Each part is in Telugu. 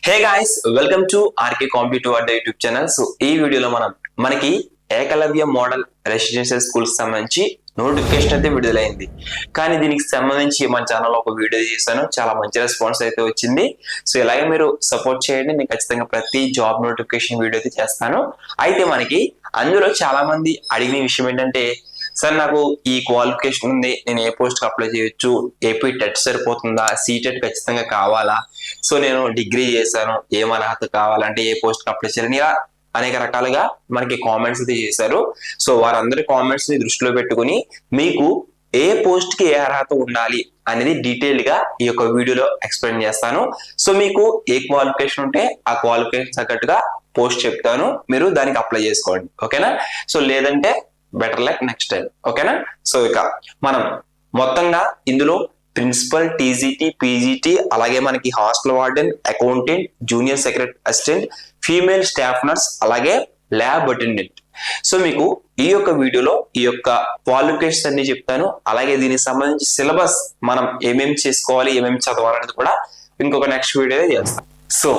Hey guys, welcome to RK competitive Adda YouTube channel. So ఈ వీడియోలో మనకి ఏకలవ్య మోడల్ రెసిడెన్షియల్ స్కూల్స్ సంబంధించి నోటిఫికేషన్ అయితే విడుదలైంది. కానీ దీనికి సంబంధించి మన ఛానల్లో ఒక వీడియో చేశాను, చాలా మంచి రెస్పాన్స్ అయితే వచ్చింది. సో ఇలాగే మీరు సపోర్ట్ చేయండి, నేను ఖచ్చితంగా ప్రతి జాబ్ నోటిఫికేషన్ వీడియో అయితే చేస్తాను. అయితే మనకి అందులో చాలా మంది అడిగిన విషయం ఏంటంటే, సార్ నాకు ఈ క్వాలిఫికేషన్ ఉంది, నేను ఏ పోస్ట్ కి అప్లై చేయొచ్చు, ఏపీ టెట్ సరిపోతుందా, సీటెట్ ఖచ్చితంగా కావాలా, సో నేను డిగ్రీ చేశాను, ఏం అర్హత కావాలంటే ఏ పోస్ట్ కి అప్లై చేయాలని, ఇలా అనేక రకాలుగా మనకి కామెంట్స్ అయితే చేశారు. సో వారందరి కామెంట్స్ ని దృష్టిలో పెట్టుకుని మీకు ఏ పోస్ట్ కి ఏ అర్హత ఉండాలి అనేది డీటెయిల్ గా ఈ యొక్క వీడియోలో ఎక్స్ప్లెయిన్ చేస్తాను. సో మీకు ఏ క్వాలిఫికేషన్ ఉంటే ఆ క్వాలిఫికేషన్ తగ్గట్టుగా పోస్ట్ చెప్తాను, మీరు దానికి అప్లై చేసుకోండి, ఓకేనా. సో లేదంటే బెటర్ లక్ నెక్స్ట్ టైం, ఓకేనా. సో ఇక మనం మొత్తంగా ఇందులో ప్రిన్సిపల్, టీజీటీ, పీజీటీ, అలాగే మనకి hostel warden, accountant, junior secretary assistant, female staff nurse, అలాగే ల్యాబ్ అటెండెంట్. సో మీకు ఈ యొక్క వీడియోలో ఈ యొక్క క్వాలిఫికేషన్స్ అన్ని చెప్తాను, అలాగే దీనికి సంబంధించి సిలబస్ మనం ఏమేమి చేసుకోవాలి, ఏమేమి చదవాలనేది కూడా ఇంకొక నెక్స్ట్ వీడియో చేస్తాం. సో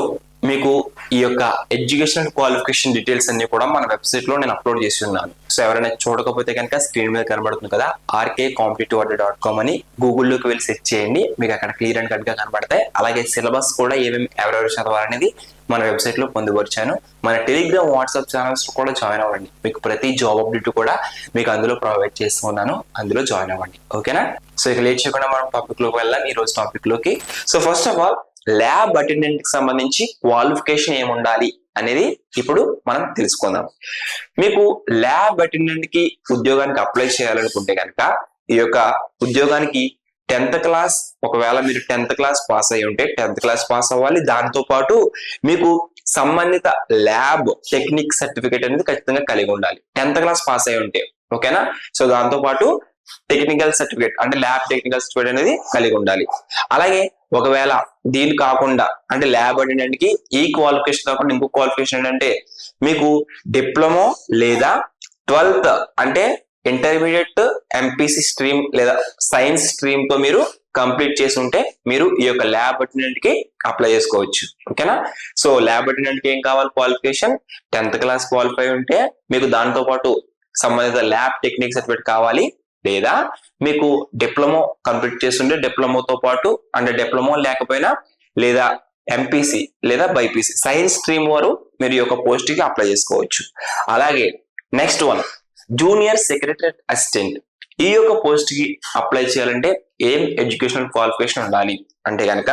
మీకు ఈ యొక్క ఎడ్యుకేషన్ క్వాలిఫికేషన్ డీటెయిల్స్ అన్ని కూడా మన వెబ్సైట్ లో నేను అప్లోడ్ చేసి ఉన్నాను. సో ఎవరైనా చూడకపోతే కనుక స్క్రీన్ మీద కనబడుతుంది కదా, rkcompetitiveadda.com అని గూగుల్లోకి వెళ్ళి సెర్చ్ చేయండి, మీకు అక్కడ క్లియర్ అండ్ కట్ గా కనబడతాయి. అలాగే సిలబస్ కూడా ఏమేమి ఎవరెవరు చదవాలనేది మన వెబ్సైట్ లో పొందుపరిచాను. మన టెలిగ్రామ్, వాట్సాప్ ఛానల్స్ కూడా జాయిన్ అవ్వండి, మీకు ప్రతి జాబ్ అప్డేట్ కూడా మీకు అందులో ప్రొవైడ్ చేస్తున్నాను, అందులో జాయిన్ అవ్వండి, ఓకేనా. సో ఇక లేట్ చేయకుండా మనం టాపిక్ లోకి వెళ్ళాం, ఈ రోజు టాపిక్ లోకి. So first of all lab attendant కి సంబంధించి క్వాలిఫికేషన్ ఏముండాలి అనేది ఇప్పుడు మనం తెలుసుకుందాం. మీకు ల్యాబ్ అటెండెంట్ కి ఉద్యోగానికి అప్లై చేయాలనుకుంటే కనుక ఈ యొక్క ఉద్యోగానికి 10th క్లాస్, ఒకవేళ మీరు 10th క్లాస్ పాస్ అయ్యి ఉంటే 10th క్లాస్ పాస్ అవ్వాలి. దాంతో పాటు మీకు సంబంధిత ల్యాబ్ టెక్నిక్ సర్టిఫికేట్ అనేది ఖచ్చితంగా కలిగి ఉండాలి, 10th క్లాస్ పాస్ అయ్యి ఉంటే, ఓకేనా. సో దాంతో పాటు టెక్నికల్ సర్టిఫికేట్ అంటే ల్యాబ్ టెక్నికల్ సర్టిఫికేట్ అనేది కలిగి ఉండాలి. అలాగే ఒకవేళ దీని కాకుండా అంటే ల్యాబ్ అటెండెంట్ కి ఈ క్వాలిఫికేషన్ కాకుండా ఇంకో క్వాలిఫికేషన్ ఏంటంటే మీకు డిప్లొమా లేదా 12th అంటే ఇంటర్మీడియట్ ఎంపీసీ స్ట్రీమ్ లేదా సైన్స్ స్ట్రీమ్ తో మీరు కంప్లీట్ చేసి ఉంటే మీరు ఈ యొక్క ల్యాబ్ అటెండెంట్ కి అప్లై చేసుకోవచ్చు, ఓకేనా. సో ల్యాబ్ అటెండెంట్ కి ఏం కావాలి క్వాలిఫికేషన్, 10th క్లాస్ క్వాలిఫై ఉంటే మీకు దాంతో పాటు సంబంధిత ల్యాబ్ టెక్నిక్ సర్టిఫికేట్ కావాలి, లేదా మీకు డిప్లొమా కంప్లీట్ చేస్తుంటే డిప్లొమాతో పాటు అంటే డిప్లొమా లేకపోయినా లేదా ఎంపీసీ లేదా బైపీసీ సైన్స్ స్ట్రీమ్ వారు మీరు ఈ యొక్క పోస్ట్ కి అప్లై చేసుకోవచ్చు. అలాగే next one junior secretary assistant. ఈ యొక్క పోస్ట్ కి అప్లై చేయాలంటే ఏం ఎడ్యుకేషనల్ క్వాలిఫికేషన్ ఉండాలి అంటే కనుక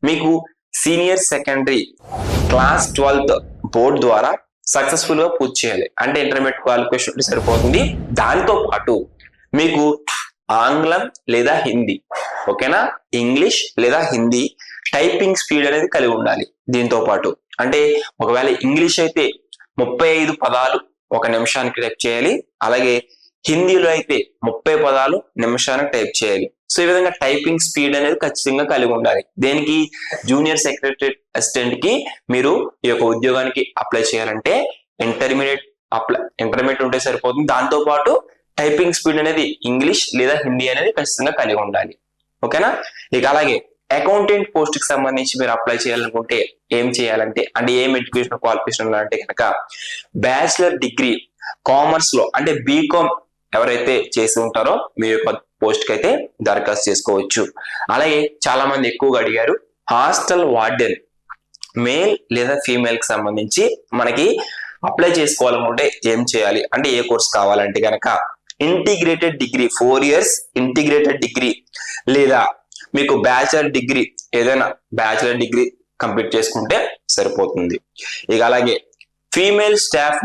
మీకు senior secondary class 12th board ద్వారా సక్సెస్ఫుల్ గా పూర్తి చేయాలి, అంటే ఇంటర్మీడియట్ క్వాలిఫికేషన్ ఉంటే సరిపోతుంది. దాంతో పాటు మీకు ఆంగ్లం లేదా హిందీ, ఓకేనా, ఇంగ్లీష్ లేదా హిందీ టైపింగ్ స్పీడ్ అనేది కలిగి ఉండాలి. దీంతో పాటు అంటే ఒకవేళ ఇంగ్లీష్ అయితే 35 పదాలు ఒక నిమిషానికి టైప్ చేయాలి, అలాగే హిందీలో అయితే 30 పదాలు నిమిషానికి టైప్ చేయాలి. సో ఈ విధంగా టైపింగ్ స్పీడ్ అనేది ఖచ్చితంగా కలిగి ఉండాలి. దేనికి, జూనియర్ సెక్రటరీ అసిస్టెంట్ కి మీరు ఈ యొక్క ఉద్యోగానికి అప్లై చేయాలంటే ఇంటర్మీడియట్ ఉంటే సరిపోతుంది. దాంతో పాటు టైపింగ్ స్పీడ్ అనేది ఇంగ్లీష్ లేదా హిందీ అనేది ఖచ్చితంగా కలిగి ఉండాలి, ఓకేనా. ఇక అలాగే అకౌంటెంట్ పోస్ట్ కి సంబంధించి మీరు అప్లై చేయాలనుకుంటే ఏం చేయాలంటే అంటే ఏం ఎడ్యుకేషన్ క్వాలిఫికేషన్ అంటే కనుక బ్యాచిలర్ డిగ్రీ కామర్స్ లో అంటే బీకామ్ ఎవరైతే చేసి ఉంటారో మీ యొక్క పోస్ట్ కి అయితే దరఖాస్తు చేసుకోవచ్చు. అలాగే చాలా మంది ఎక్కువగా అడిగారు హాస్టల్ వార్డెన్ మేల్ లేదా ఫీమేల్ కి సంబంధించి మనకి అప్లై చేసుకోవాలనుకుంటే ఏం చేయాలి అంటే ఏ కోర్స్ కావాలంటే కనుక integrated degree 4 years integrated degree లేదా మీకు బ్యాచిలర్ డిగ్రీ ఏదైనా బ్యాచిలర్ డిగ్రీ కంప్లీట్ చేసుకుంటే సరిపోతుంది. ఇక అలాగే ఫీమేల్ స్టాఫ్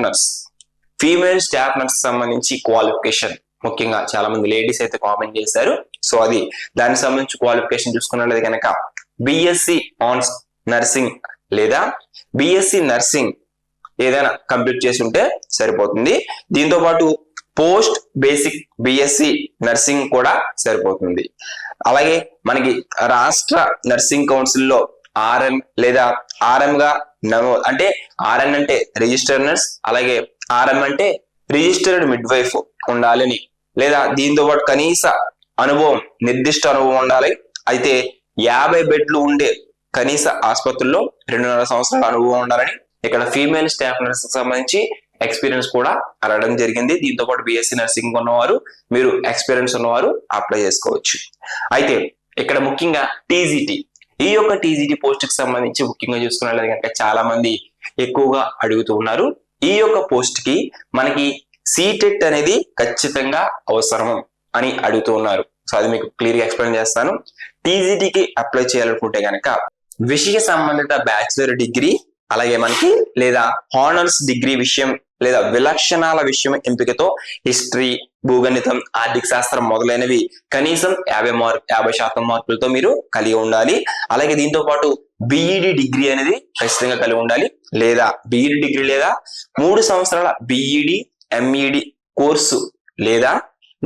నర్స్ సంబంధించి క్వాలిఫికేషన్ ముఖ్యంగా చాలా మంది లేడీస్ అయితే కామెంట్ చేశారు. సో అది దానికి సంబంధించి క్వాలిఫికేషన్ చూసుకున్నట్లయితే కనుక బిఎస్సి ఆన్ నర్సింగ్ లేదా బిఎస్సి నర్సింగ్ ఏదైనా కంప్లీట్ చేసి ఉంటే సరిపోతుంది. దీంతో పాటు పోస్ట్ బేసిక్ బిఎస్సి నర్సింగ్ కూడా సరిపోతుంది. అలాగే మనకి రాష్ట్ర నర్సింగ్ కౌన్సిల్లో ఆర్ఎం లేదా ఆర్ఎం గా అంటే ఆర్ఎన్ అంటే రిజిస్టర్డ్ నర్స్, అలాగే ఆర్ఎం అంటే రిజిస్టర్డ్ మిడ్ వైఫ్ ఉండాలని, లేదా దీంతో పాటు కనీస అనుభవం నిర్దిష్ట అనుభవం ఉండాలి. అయితే 50 బెడ్లు ఉండే కనీస ఆసుపత్రుల్లో 2.5 సంవత్సరాల అనుభవం ఉండాలని, ఇక్కడ ఫీమేల్ స్టాఫ్ నర్స్ కి సంబంధించి ఎక్స్పీరియన్స్ కూడా అడగడం జరిగింది. దీంతో పాటు BSc నర్సింగ్ ఉన్నవారు, మీరు ఎక్స్పీరియన్స్ ఉన్నవారు అప్లై చేసుకోవచ్చు. అయితే ఇక్కడ ముఖ్యంగా TGT, ఈ యొక్క TGT పోస్ట్ కి సంబంధించి ముఖ్యంగా చూసుకున్నట్లయితే కనుక చాలా మంది ఎక్కువగా అడుగుతూ ఉన్నారు. ఈ యొక్క పోస్ట్ కి మనకి CTET అనేది ఖచ్చితంగా అవసరం అని అడుగుతూ ఉన్నారు. సో అది మీకు క్లియర్ గా ఎక్స్ప్లెయిన్ చేస్తాను. TGT కి అప్లై చేయాలనుకుంటే కనుక విషయ సంబంధిత బ్యాచిలర్ డిగ్రీ, అలాగే మనకి లేదా హానర్స్ డిగ్రీ విషయం లేదా విలక్షణాల విషయం ఎంపికతో హిస్టరీ, భూగణితం, ఆర్థిక శాస్త్రం మొదలైనవి కనీసం 50% మార్కులతో మీరు కలిగి ఉండాలి. అలాగే దీంతో పాటు BEd డిగ్రీ అనేది ఖచ్చితంగా కలిగి ఉండాలి, లేదా BEd డిగ్రీ లేదా 3 సంవత్సరాల BEd MEd కోర్సు లేదా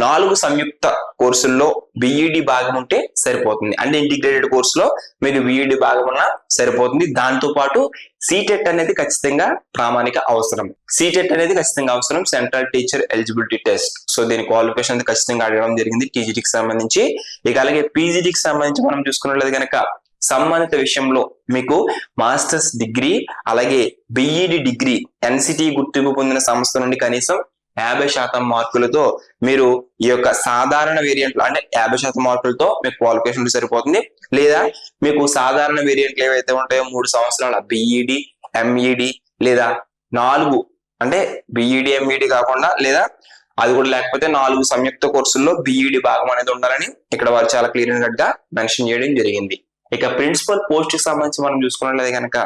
4 సంయుక్త కోర్సుల్లో BEd భాగం ఉంటే సరిపోతుంది. అంటే ఇంటిగ్రేటెడ్ కోర్సులో మీకు BEd భాగం ఉన్నా సరిపోతుంది. దాంతో పాటు CTET అనేది ఖచ్చితంగా ప్రామాణిక అవసరం. CTET అనేది ఖచ్చితంగా అవసరం, central teacher eligibility test. So దీని క్వాలిఫికేషన్ అనేది ఖచ్చితంగా అడగడం జరిగింది TGT కి సంబంధించి. ఇక అలాగే PGT కి సంబంధించి మనం చూసుకున్నట్లయితే కనుక సంబంధిత విషయంలో మీకు మాస్టర్స్ డిగ్రీ, అలాగే BEd డిగ్రీ NCT గుర్తింపు పొందిన సంస్థ నుండి కనీసం 50% మార్కులతో మీరు ఈ యొక్క సాధారణ వేరియంట్లు అంటే 50% మార్కులతో మీకు క్వాలిఫికేషన్ సరిపోతుంది. లేదా మీకు సాధారణ వేరియంట్లు ఏవైతే ఉంటాయో 3 సంవత్సరాల BEd MEd లేదా 4 అంటే BEd MEd కాకుండా లేదా అది కూడా లేకపోతే 4 సంయుక్త కోర్సుల్లో BEd భాగం అనేది ఉండాలని ఇక్కడ వారు చాలా క్లియర్ గా మెన్షన్ చేయడం జరిగింది. ఇక ప్రిన్సిపల్ పోస్ట్ కి సంబంధించి మనం చూసుకున్నట్లయితే కనుక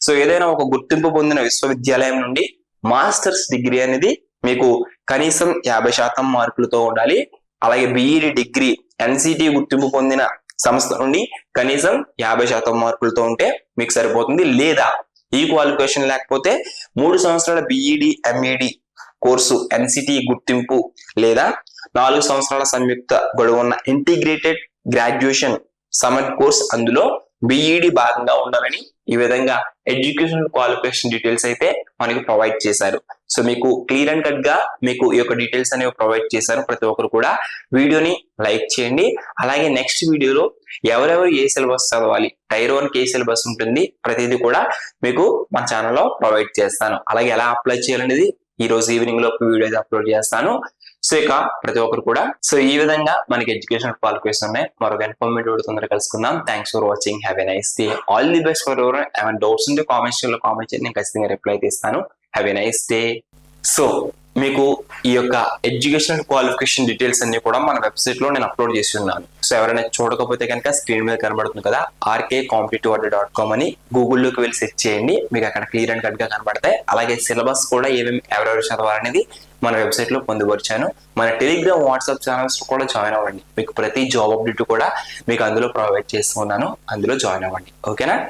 సో ఏదైనా ఒక గుర్తింపు పొందిన విశ్వవిద్యాలయం నుండి మాస్టర్స్ డిగ్రీ అనేది మీకు కనీసం 50% మార్కులతో ఉండాలి. అలాగే BEd డిగ్రీ NCT గుర్తింపు పొందిన సంస్థ నుండి కనీసం 50% మార్కులతో ఉంటే మీకు సరిపోతుంది. లేదా ఈ క్వాలిఫికేషన్ లేకపోతే 3 సంవత్సరాల BEd MEd కోర్సు NCT గుర్తింపు లేదా 4 సంవత్సరాల సంయుక్త గడువు ఉన్న ఇంటిగ్రేటెడ్ గ్రాడ్యుయేషన్ సమ్మర్ కోర్స్ అందులో BEd భాగంగా ఉండాలని ఈ విధంగా ఎడ్యుకేషన్ క్వాలిఫికేషన్ డీటెయిల్స్ అయితే మనకి ప్రొవైడ్ చేశారు. సో మీకు క్లియర్ అండ్ కట్ గా మీకు ఈ యొక్క డీటెయిల్స్ అనేవి ప్రొవైడ్ చేశారు. ప్రతి ఒక్కరు కూడా వీడియోని లైక్ చేయండి. అలాగే నెక్స్ట్ వీడియోలో ఎవరెవరు ఏ సిలబస్ చదవాలి, టైర్ 1 ఏ సిలబస్ ఉంటుంది, ప్రతిదీ కూడా మీకు మన ఛానల్లో ప్రొవైడ్ చేస్తాను. అలాగే ఎలా అప్లై చేయాలనేది ఈ రోజు ఈవినింగ్ లో వీడియో అయితే అప్లోడ్ చేస్తాను. సో ఇక ప్రతి ఒక్కరు కూడా సో ఈ విధంగా మనకి ఎడ్యుకేషన్ క్వాలిఫికేషన్ ఉన్నాయి. మరొక ఇన్ఫర్మేటివ్ వీడియో తొందరగా కలుసుకుందాం. Thanks for watching. Have a nice day. All the best for ever. ఏమైనా డౌట్స్ ఉంటే కామెంట్ సెక్షన్ లో కామెంట్ చేయండి, నేను ఖచ్చితంగా రిప్లై ఇస్తాను. Have a nice day. So మీకు ఈ యొక్క ఎడ్యుకేషన్ క్వాలిఫికేషన్ డీటెయిల్స్ అన్ని కూడా మన వెబ్సైట్ లో నేను అప్లోడ్ చేసి ఉన్నాను. సో ఎవరైనా చూడకపోతే కనుక స్క్రీన్ మీద కనబడుతుంది కదా rkcompetitiveorder.com అని గూగుల్లోకి వెళ్ళి సెర్చ్ చేయండి, మీకు అక్కడ క్లియర్ అండ్ కట్ గా కనబడతాయి. అలాగే సిలబస్ కూడా ఏమేమి ఎవరెవరు చదవాలనేది మన వెబ్సైట్ లో పొందుపరిచాను. మన టెలిగ్రామ్, వాట్సాప్ ఛానల్స్ కూడా జాయిన్ అవ్వండి. మీకు ప్రతి జాబ్ అప్డేట్ కూడా మీకు అందులో ప్రొవైడ్ చేస్తున్నాను, అందులో జాయిన్ అవ్వండి. ఓకేనా?